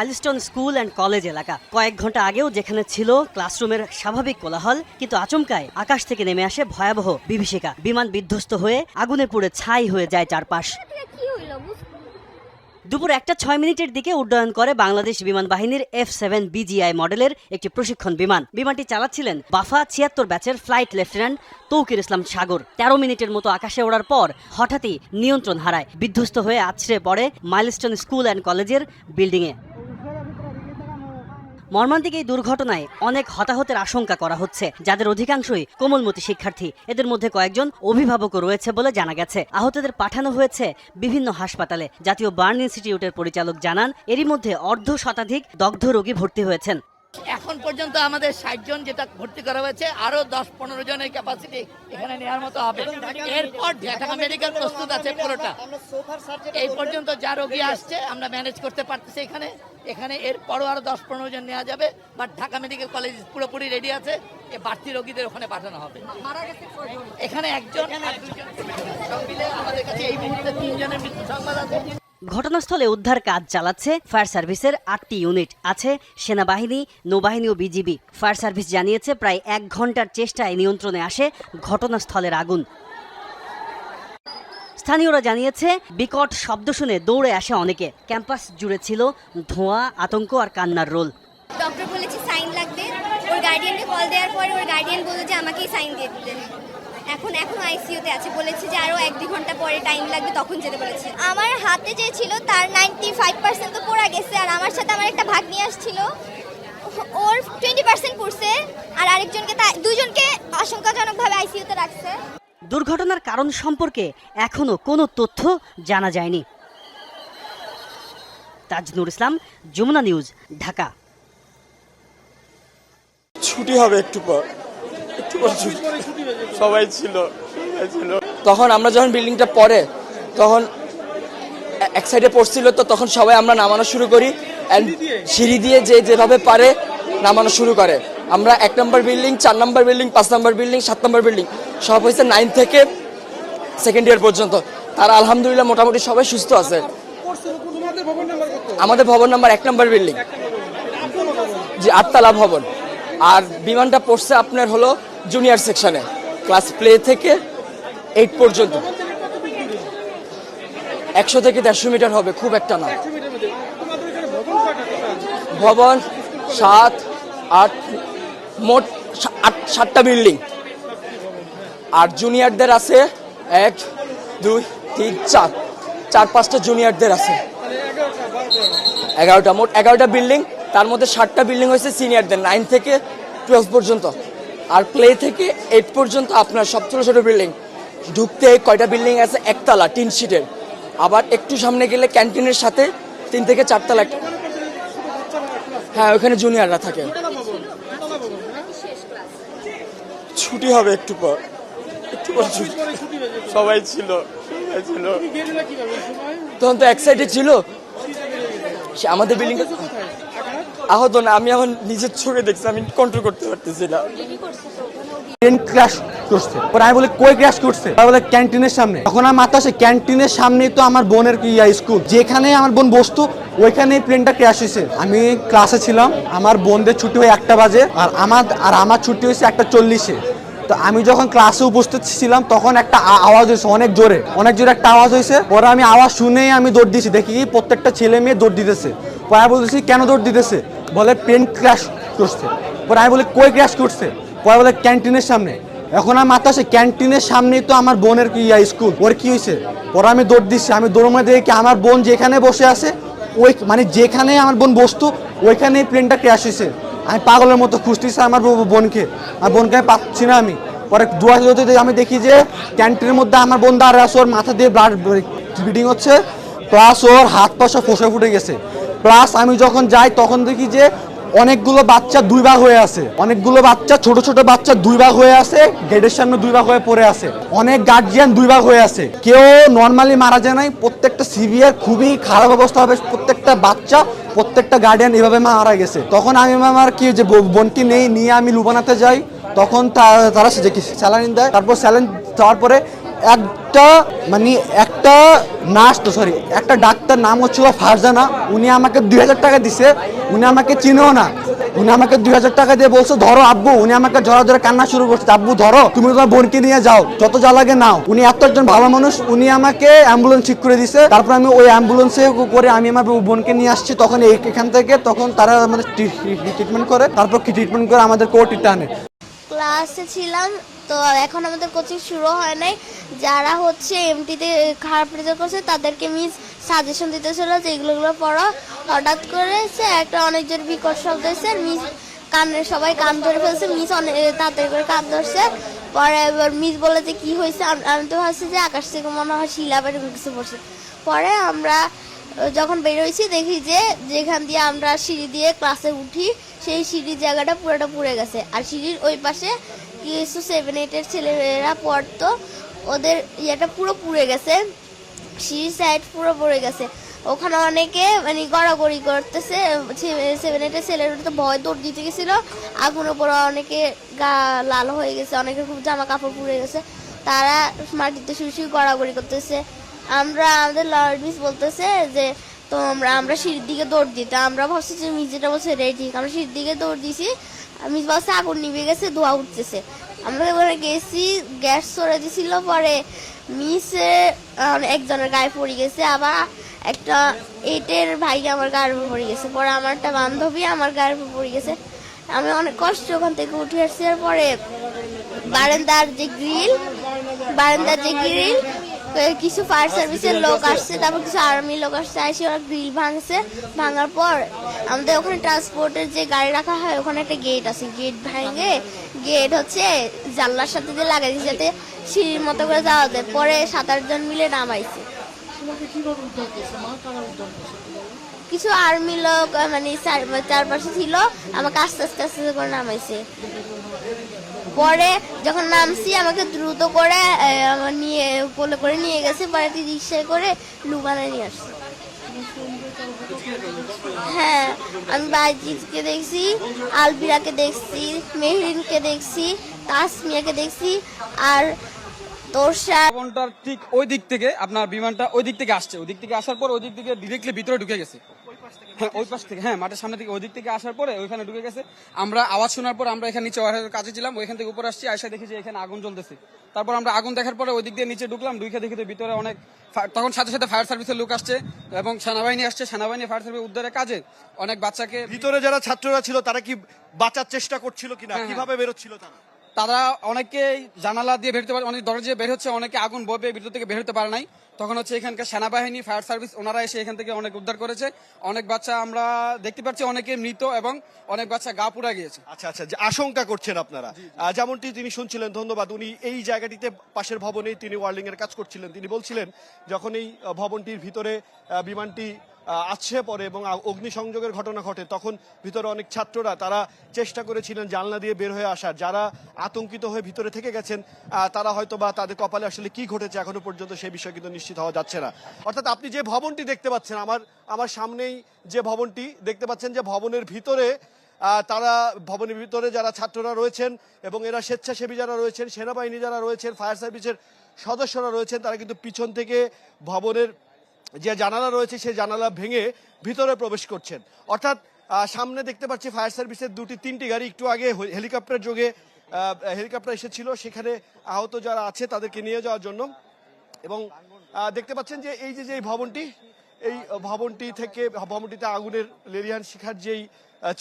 Milestone school and college এলাকা। কয়েক ঘন্টা আগেও যেখানে ছিল ক্লাসরুমের স্বাভাবিক কোলাহল, কিন্তু আচমকায় আকাশ থেকে নেমে আসে ভয়াবহ বিভীষিকা। বিমান বিধ্বস্ত হয়ে আগুনে পুড়ে ছাই হয়ে যায় চারপাশ। দুপুর 1:06 দিকে উড্ডয়ন করে বাংলাদেশ বিমান বাহিনীর F-7 BGI মডেলের একটি প্রশিক্ষণ বিমান। বিমানটি চালাচ্ছিলেন বাফা 76 ব্যাচের ফ্লাইট লেফটেন্যান্ট তৌকির ইসলাম সাগর। 13 মিনিটের মতো আকাশে ওড়ার পর হঠাৎই নিয়ন্ত্রণ হারায়, বিধ্বস্ত হয়ে আছড়ে পড়ে মাইলস্টোন স্কুল অ্যান্ড কলেজের বিল্ডিংয়ে। মর্মান্তিক এই দুর্ঘটনায় অনেক হতাহতের আশঙ্কা করা হচ্ছে, যাদের অধিকাংশই কোমলমতি শিক্ষার্থী। এদের মধ্যে কয়েকজন অভিভাবকও রয়েছে বলে জানা গেছে। আহতদের পাঠানো হয়েছে বিভিন্ন হাসপাতালে। জাতীয় বার্ন ইনস্টিটিউটের পরিচালক জানান, এরই মধ্যে অর্ধশতাধিক দগ্ধ রোগী ভর্তি হয়েছেন। এখন পর্যন্ত আমাদের 60 জন যেটা ভর্তি করা হয়েছে, আরো 10-15 জনের ক্যাপাসিটি এখানে নেওয়ার মতো হবে। এরপর ঢাকা মেডিকেল প্রস্তুত আছে পুরোটা। এই পর্যন্ত যা রোগী আসছে আমরা ম্যানেজ করতে পারতেছি এখানে এরপরও আরো 10-15 জন নেওয়া যাবে। বাট ঢাকা মেডিকেল কলেজ পুরোপুরি রেডি আছে, বাড়তি রোগীদের ওখানে পাঠানো হবে। এখানে একজন আর দুজন সব মিলে আমাদের কাছে এই মুহূর্তে 3 জনের মৃত্যু সংবাদ আছে। ঘটনাস্থলে উদ্ধার কাজ চালাচ্ছে ফায়ার সার্ভিসের 8টি ইউনিট, আছে সেনাবাহিনী, নৌবাহিনী ও বিজিবি। ফায়ার সার্ভিস জানিয়েছে প্রায় 1 ঘন্টার চেষ্টায় নিয়ন্ত্রণে আসে ঘটনাস্থলের আগুন। স্থানীয়রা জানিয়েছে বিকট শব্দ শুনে দৌড়ে আসে অনেকে। ক্যাম্পাস জুড়ে ছিল ধোঁয়া, আতঙ্ক আর কান্নার রোল। ডক্টর বলেছে সাইন লাগবে, ওর গার্ডিয়ানকে কল দেওয়ার পরে ওর গার্ডিয়ান বলল যে আমাকেই সাইন দিয়ে দিতে। এখন আইসিইউতে আছে, বলেছে যে আরো 1-2 ঘন্টা পরে টাইম লাগবে, তখন যেতে বলেছে। আমার হাতে যে ছিল তার 95% তো পড়া গেছে, আর আমার সাথে আমার একটা ভাগ্নি আসছিল, ওর 20% পড়ছে, আর আরেকজনকে দুজনকে আশঙ্কাজনকভাবে আইসিইউতে রাখছে। দুর্ঘটনার কারণ সম্পর্কে এখনো কোনো তথ্য জানা যায়নি। তাজনুর ইসলাম, যমুনা নিউজ, ঢাকা। ছুটি হবে একটু পর সবাই ছিল। তখন আমরা যখন বিল্ডিংটা পড়ে তখন এক সাইডে পড়ছিল, তো তখন সবাই আমরা নামানো শুরু করি। সিঁড়ি দিয়ে যেভাবে পারে নামানো শুরু করে। আমরা 1 নম্বর বিল্ডিং, 4 নম্বর বিল্ডিং, 5 নম্বর বিল্ডিং, 7 নম্বর বিল্ডিং সব হয়েছে 9 থেকে 2nd ইয়ার পর্যন্ত। তারা আলহামদুলিল্লাহ মোটামুটি সবাই সুস্থ আছে। আমাদের ভবন নাম্বার 1 নম্বর বিল্ডিং, জি 8তলা ভবন। আর বিমানটা পড়ছে আপনার হলো জুনিয়র সেকশনে, ক্লাস প্লে থেকে 8 পর্যন্ত। 100 থেকে 150 মিটার হবে, খুব একটা না। ভবন 7, 8, মোট 7টা বিল্ডিং। আর জুনিয়রদের আছে 1, 2, 3, 4-5টা জুনিয়রদের আছে। 11টা, মোট 11টা বিল্ডিং। তার মধ্যে 7টা বিল্ডিং হয়েছে সিনিয়রদের, 9 থেকে 12 পর্যন্ত। আর প্লে থেকে 8 পর্যন্ত আপনার সব ছোট ছোট বিল্ডিং। ঢুকতে কয়টা বিল্ডিং আছে, 1তলা টিন শিটের। আবার একটু সামনে গেলে ক্যান্টিনের সাথে 3 থেকে 4 তলা। হ্যাঁ, ওখানে জুনিয়ররা থাকে। ছুটি হবে একটু পর সবাই ছিল। তখন তো এক সাইডে ছিল আমাদের বিল্ডিং। আহত না, আমি এখন নিজের চোখে দেখছি, আমি কন্ট্রোল করতে পারতেছি না। ট্রেন ক্র্যাশ করছে। পরে আমি বলি কই ক্র্যাশ করছে, বলে ক্যান্টিনের সামনে। তখন আমার মাথা আসে ক্যান্টিনের সামনেই তো আমার বোনের স্কুল, যেখানে আমার বোন বসতো ওইখানেই প্লেনটা ক্র্যাশ হয়েছে। আমি ক্লাসে ছিলাম, আমার বোনদের ছুটি হয় 1টা বাজে, আর আমার ছুটি হয়েছে 1:40-এ। তো আমি যখন ক্লাসে উপস্থিত ছিলাম তখন একটা আওয়াজ হয়েছে, অনেক জোরে একটা আওয়াজ হয়েছে। পরে আমি আওয়াজ শুনেই আমি দৌড় দিয়েছি, দেখি প্রত্যেকটা ছেলে মেয়ে দৌড় দিতেছে। পরে আমি বলতেছি কেন দৌড় দিতেছে, বলে প্লেন ক্র্যাশ করছে। পরে আমি বলি কই ক্র্যাশ করছে, পরে বলে ক্যান্টিনের সামনে। এখন আমার মাথা আসে ক্যান্টিনের সামনেই তো আমার বোনের স্কুল, ওর কি হয়েছে। পরে আমি দৌড় দিচ্ছি, আমি দৌড় মধ্যে দেখি আমার বোন যেখানে বসে আছে, যেখানে আমার বোন বসতো ওইখানেই প্লেনটা ক্র্যাশ হয়েছে। আমি পাগলের মতো খুঁজতেছি আমার বোনকে, আমি পাচ্ছি না। আমি পরে দুয়ারে আমি দেখি যে ক্যান্টিনের মধ্যে আমার বোন দাঁড়িয়ে আছে, ওর মাথা দিয়ে ব্লাড ব্লিডিং হচ্ছে, প্লাস ওর হাত পা সব ফোসা ফুটে গেছে। প্লাস আমি যখন যাই তখন দেখি যে অনেকগুলো বাচ্চা 2 ভাগ হয়ে আছে, অনেকগুলো বাচ্চা ছোট ছোট বাচ্চা 2 ভাগ হয়ে আছে, গেটের সামনে 2 ভাগ হয়ে পড়ে আছে। অনেক গার্জিয়ান 2 ভাগ হয়ে আছে, কেউ নর্মালি মারা যায় নাই, প্রত্যেকটা সিভিয়ার খুবই খারাপ অবস্থা হবে। প্রত্যেকটা বাচ্চা, প্রত্যেকটা গার্ডিয়ান এভাবে মারা গেছে। তখন আমি আমার কি যে বোনকে নিয়ে আমি লুবানাতে যাই, তখন তারা স্যালাইন দেয়। তারপর স্যালাইন দেওয়ার পরে একটা মানে একটা নার্স তো সরি একটা ডাক্তার নাম হচ্ছিল ফারজানা, উনি আমাকে 2000 টাকা দিছে, উনি আমাকে চিনেও না, উনি আমাকে 2000 টাকা দিয়ে বলছে ধরো আব্বু, উনি আমাকে ধরা ধরে কান্না শুরু করছে, আব্বু ধরো, তুমি তোমার বোনকে নিয়ে যাও, যত যা লাগে নাও। উনি এত একজন ভালো মানুষ, উনি আমাকে অ্যাম্বুলেন্স ঠিক করে দিছে। তারপর আমি ওই অ্যাম্বুলেন্সে করে আমি আমার বোনকে নিয়ে আসছি। তখন এখান থেকে তখন তারা আমাদের ট্রিটমেন্ট করে, তারপর ট্রিটমেন্ট করে আমাদের কোর্টে আনে। ক্লাসে ছিলাম তো এখন আমাদের কোচিং শুরু হয় নাই। যারা হচ্ছে এমটিতে খারাপ রেজাল্ট করছে তাদেরকে মিস সাজেশন দিতেছিল যে এগুলো পড়ো। হঠাৎ করে একটা অনেকজন বিকট শব্দ হয়েছে, মিস সবাই কান ধরে ফেলছে, মিস অনেক তাড়াতাড়ি করে কান ধরছে। পরে এবার মিস বলে যে কি হয়েছে, আমি তো ভাবছি যে আকাশ থেকে মনে হয় শিলা বা এরকম কিছু পড়ছে। পরে আমরা যখন বেরোইছি দেখি যে যেখান দিয়ে আমরা সিঁড়ি দিয়ে ক্লাসে উঠি সেই সিঁড়ির জায়গাটা পুরোটা পুড়ে গেছে। আর সিঁড়ির ওই পাশে কিছু 7-8-এর ছেলেরা পড়তো, ওদের ইয়েটা পুরো পুড়ে গেছে, সিঁড়ির সাইড পুরো পড়ে গেছে। ওখানে অনেকে মানে গড়াগড়ি করতেছে, 7-8-এর ছেলেরা তো ভয় দৌড় দিতে গেছিল, আগুনের পরে অনেকে গা লাল হয়ে গেছে, অনেকের খুব জামা কাপড় পুড়ে গেছে, তারা মাটিতে শুয়ে গড়াগড়ি করতেছে। আমাদের লর্ড মিস বলতেছে যে তো আমরা সিঁড়ির দিকে দৌড় দিতে, আমরা ভাবছি যে মিস যেটা বলছে এটাই ঠিক, আমরা সিঁড়ির দিকে দৌড় দিছি। মিস বলছে আগুন নিভে গেছে, ধোঁয়া উঠতেছে। আমরা এবারে গেছি, গ্যাস সরে দিছিল, পরে মিসে একজনের গায়ে পড়ে গেছে, আবার একটা 8-এর ভাই আমার গায়ের উপর পড়ে গেছে, পরে আমার একটা বান্ধবী আমার গায়ের উপর পড়ে গেছে। আমি অনেক কষ্ট ওখান থেকে উঠে আসছি। আর পরে বারান্দার যে গ্রিল কিছু ফায়ার সার্ভিসের লোক আসছে, তারপর কিছু আর্মি লোক আসছে, এসে ওরা গ্রিল ভাঙছে। ভাঙার পর আমাদের ওখানে ট্রান্সপোর্টের যে গাড়ি রাখা হয় ওখানে একটা গেট আছে, গেট ভাঙে গেট হচ্ছে জানলার সাথে দিয়ে লাগাই দিয়েছে যাতে সিঁড়ির মতো করে যাওয়া যায়। পরে 7-8 জন মিলে নামাইছে। কিছু আর্মি লোক মানে চারপাশে ছিল, আমাকে আস্তে আস্তে আস্তে করে নামাইছে। পরে যখন নামছি আমাকে দ্রুত করে নিয়ে কোলে করে নিয়ে গেছে, পরে রিক্সায় করে লুবানায় নিয়ে আসছে। হ্যাঁ, আমি বাইজিৎকে দেখছি, আলবিরাকে দেখছি, মেহরিনকে দেখছি, তাসমিয়াকে দেখছি, আর ভবনটার ঠিক ওই দিক থেকে আপনার বিমানটা ওই দিক থেকে আসছে, ওই দিক থেকে আসার পর ওই দিক থেকে ডিরেক্টলি ভিতরে ঢুকে গেছে। হ্যাঁ, ওই পাশ থেকে, হ্যাঁ মাঠের সামনে থেকে ওই দিক থেকে আসার পরে ওইখানে ঢুকে গেছে। আমরা আওয়াজ শোনার পর আমরা এখানে নিচে কাজে ছিলাম, ওইখান থেকে উপরে আসছি, আয়সা দেখি যে এখানে আগুন জ্বলতেছে। তারপর আমরা আগুন দেখার পরে ওই দিক দিয়ে নিচে ঢুকলাম, ঢুকে দেখি ভিতরে অনেক, তখন সাথে সাথে ফায়ার সার্ভিসের লোক আসছে এবং সেনাবাহিনী আসছে, সেনাবাহিনী ফায়ার সার্ভিস উদ্ধারের কাজে অনেক বাচ্চাকে। ভিতরে যারা ছাত্ররা ছিল তারা কি বাঁচার চেষ্টা করছিল কিনা, কিভাবে বেরোচ্ছিল তারা? তারা অনেকে জানালা দিয়ে বেরোতে পারে, অনেক দরজা দিয়ে বের হচ্ছে, অনেকে আগুন বয়ে ভিতর থেকে বের হতে পারে নাই। তখন হচ্ছে এখানকার সেনাবাহিনী ফায়ার সার্ভিস ওনারা এসে এখান থেকে অনেক উদ্ধার করেছে। অনেক বাচ্চা আমরা দেখতে পাচ্ছি অনেকে মৃত এবং অনেক বাচ্চা গা পুড়া গিয়েছে। আচ্ছা আচ্ছা, যে আশঙ্কা করছেন আপনারা, যেমনটি তিনি শুনছিলেন, ধন্যবাদ। উনি এই জায়গাটিতে পাশের ভবনেই তিনি ওয়ার্লিং এর কাজ করছিলেন। তিনি বলছিলেন যখন এই ভবনটির ভিতরে বিমানটি আছে পরে এবং অগ্নিসংযোগের ঘটনা ঘটে, তখন ভিতরে অনেক ছাত্ররা তারা চেষ্টা করেছিলেন জানলা দিয়ে বের হয়ে আসার। যারা আতঙ্কিত হয়ে ভিতরে থেকে গেছেন তারা হয়তো বা তাদের কপালে আসলে কি ঘটেছে এখনো পর্যন্ত সেই বিষয়ে কিন্তু নিশ্চিত হওয়া যাচ্ছে না। অর্থাৎ আপনি যে ভবনটি দেখতে পাচ্ছেন, আমার সামনেই যে ভবনটি দেখতে পাচ্ছেন, যে ভবনের ভিতরে তারা ভবনের ভিতরে যারা ছাত্ররা রয়েছেন এবং এরা স্বেচ্ছাসেবী যারা রয়েছেন, সেনাবাহিনী যারা রয়েছেন, ফায়ার সার্ভিসের সদস্যরা রয়েছেন, তারা কিন্তু পিছন থেকে ভবনের যে জানালা রয়েছে সেই জানালা ভেঙে ভিতরে প্রবেশ করছেন। অর্থাৎ সামনে দেখতে পাচ্ছি ফায়ার সার্ভিসের 2-3টি গাড়ি, একটু আগে হেলিকপ্টার যোগে হেলিকপ্টার এসেছিল, সেখানে আহত যারা আছে তাদেরকে নিয়ে যাওয়ার জন্য। এবং দেখতে পাচ্ছেন যে এই যে ভবনটি, এই ভবনটি থেকে ভবনটিতে আগুনের লেলিহান শিখার যেই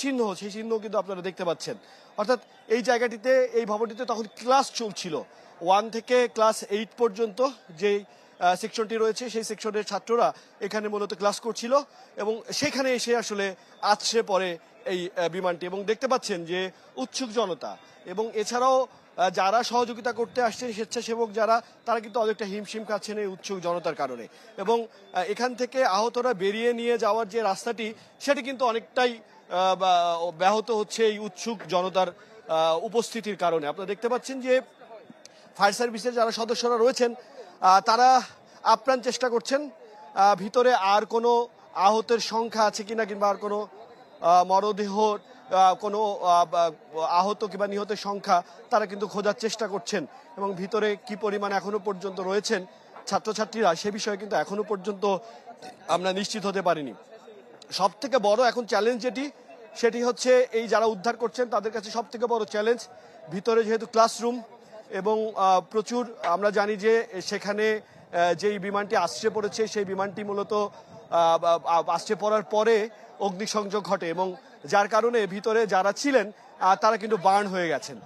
চিহ্ন, সেই চিহ্ন কিন্তু আপনারা দেখতে পাচ্ছেন। অর্থাৎ এই জায়গাটিতে, এই ভবনটিতে তখন ক্লাস চলছিল, 1 থেকে ক্লাস 8 পর্যন্ত যেই সেকশনটি রয়েছে সেই সেকশনের ছাত্ররা এখানে মূলত ক্লাস করছিল এবং সেখানে এসে আসলে আসছে পরে এই বিমানটি। এবং দেখতে পাচ্ছেন যে উৎসুক জনতা এবং এছাড়াও যারা সহযোগিতা করতে আসছেন স্বেচ্ছাসেবক যারা, তারা কিন্তু অনেকটা হিমশিম খাচ্ছেন এই উৎসুক জনতার কারণে। এবং এখান থেকে আহতরা বেরিয়ে নিয়ে যাওয়ার যে রাস্তাটি, সেটি কিন্তু অনেকটাই ব্যাহত হচ্ছে এই উৎসুক জনতার উপস্থিতির কারণে। আপনারা দেখতে পাচ্ছেন যে ফায়ার সার্ভিসের যারা সদস্যরা রয়েছেন তারা আপ্রাণ চেষ্টা করছেন ভিতরে আর কোনো আহতের সংখ্যা আছে কিনা, কিংবা আর কোনো মরদেহ কোনো আহত কিংবা নিহতের সংখ্যা তারা কিন্তু খোঁজার চেষ্টা করছেন এবং ভিতরে কি পরিমাণ এখনো পর্যন্ত রয়েছেন ছাত্রছাত্রীরা সে বিষয়ে কিন্তু এখনো পর্যন্ত আমরা নিশ্চিত হতে পারিনি। সব থেকে বড় এখন চ্যালেঞ্জ সেটি হচ্ছে এই যারা উদ্ধার করছেন তাদের কাছে সব থেকে বড় চ্যালেঞ্জ ভিতরে যেহেতু ক্লাসরুম এবং প্রচুর আমরা জানি যে সেখানে যেই বিমানটি আশ্রে পড়েছে সেই বিমানটি মূলত আশ্রে পড়ার পরে অগ্নিসংযোগ ঘটে এবং যার কারণে ভিতরে যারা ছিলেন তারা কিন্তু বার্ন হয়ে গেছেন।